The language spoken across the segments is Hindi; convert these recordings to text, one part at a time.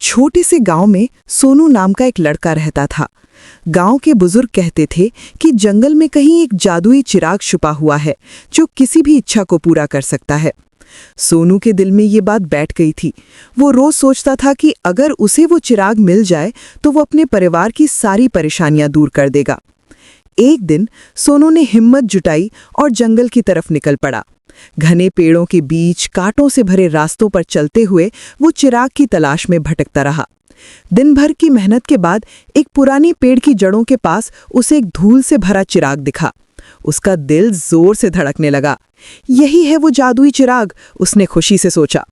छोटे से गांव में सोनू नाम का एक लड़का रहता था। गांव के बुजुर्ग कहते थे कि जंगल में कहीं एक जादुई चिराग छुपा हुआ है जो किसी भी इच्छा को पूरा कर सकता है। सोनू के दिल में ये बात बैठ गई थी। वो रोज सोचता था कि अगर उसे वो चिराग मिल जाए तो वो अपने परिवार की सारी परेशानियां दूर कर देगा। एक दिन सोनू ने हिम्मत जुटाई और जंगल की तरफ निकल पड़ा। घने पेड़ों के बीच कांटों से भरे रास्तों पर चलते हुए वो चिराग की तलाश में भटकता रहा। दिन भर की मेहनत के बाद एक पुरानी पेड़ की जड़ों के पास उसे एक धूल से भरा चिराग दिखा। उसका दिल जोर से धड़कने लगा। यही है वो जादुई चिराग, उसने खुशी से सोचा।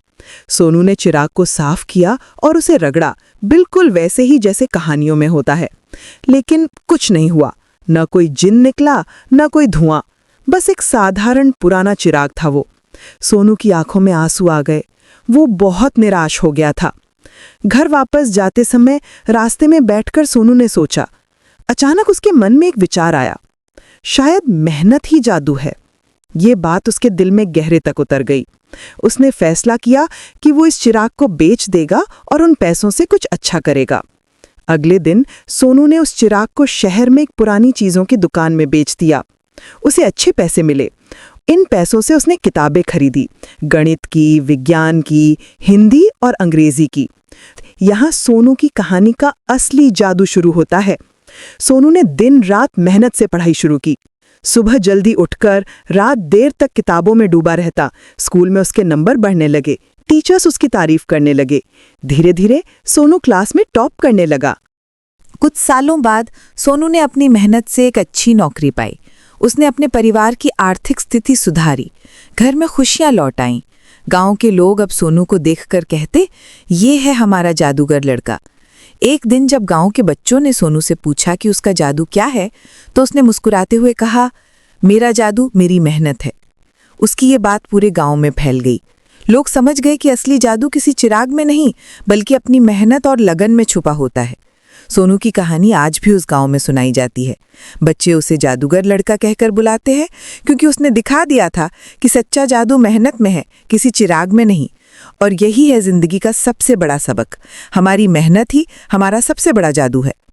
सोनू ने चिराग को साफ किया और उसे रगड़ा, बिल्कुल वैसे ही जैसे कहानियों में होता है। लेकिन कुछ नहीं हुआ। न कोई जिन निकला, न कोई धुआं, बस एक साधारण पुराना चिराग था वो। सोनू की आंखों में आंसू आ गए। वो बहुत निराश हो गया था। घर वापस जाते समय रास्ते में बैठकर सोनू ने सोचा। अचानक उसके मन में एक विचार आया, शायद मेहनत ही जादू है। ये बात उसके दिल में गहरे तक उतर गई। उसने फैसला किया कि वो इस चिराग को बेच देगा और उन पैसों से कुछ अच्छा करेगा। अगले दिन सोनू ने उस चिराग को शहर में एक पुरानी चीजों की दुकान में बेच दिया। उसे अच्छे पैसे मिले। इन पैसों से उसने किताबें खरीदी, गणित की, विज्ञान की, हिंदी और अंग्रेजी की। यहाँ सोनू की कहानी का असली जादू शुरू होता है। सोनू ने दिन रात मेहनत से पढ़ाई शुरू की। सुबह जल्दी उठकर रात देर तक किताबों में डूबा रहता। स्कूल में उसके नंबर बढ़ने लगे। टीचर्स उसकी तारीफ करने लगे। धीरे धीरे सोनू क्लास में टॉप करने लगा। कुछ सालों बाद सोनू ने अपनी मेहनत से एक अच्छी नौकरी पाई। उसने अपने परिवार की आर्थिक स्थिति सुधारी। घर में खुशियां लौट आईं। गांव के लोग अब सोनू को देखकर कहते, ये है हमारा जादूगर लड़का। एक दिन जब गांव के बच्चों ने सोनू से पूछा कि उसका जादू क्या है, तो उसने मुस्कुराते हुए कहा, मेरा जादू मेरी मेहनत है। उसकी ये बात पूरे गांव में फैल गई। लोग समझ गए कि असली जादू किसी चिराग में नहीं, बल्कि अपनी मेहनत और लगन में छुपा होता है। सोनू की कहानी आज भी उस गांव में सुनाई जाती है। बच्चे उसे जादूगर लड़का कहकर बुलाते हैं, क्योंकि उसने दिखा दिया था कि सच्चा जादू मेहनत में है, किसी चिराग में नहीं। और यही है जिंदगी का सबसे बड़ा सबक। हमारी मेहनत ही हमारा सबसे बड़ा जादू है।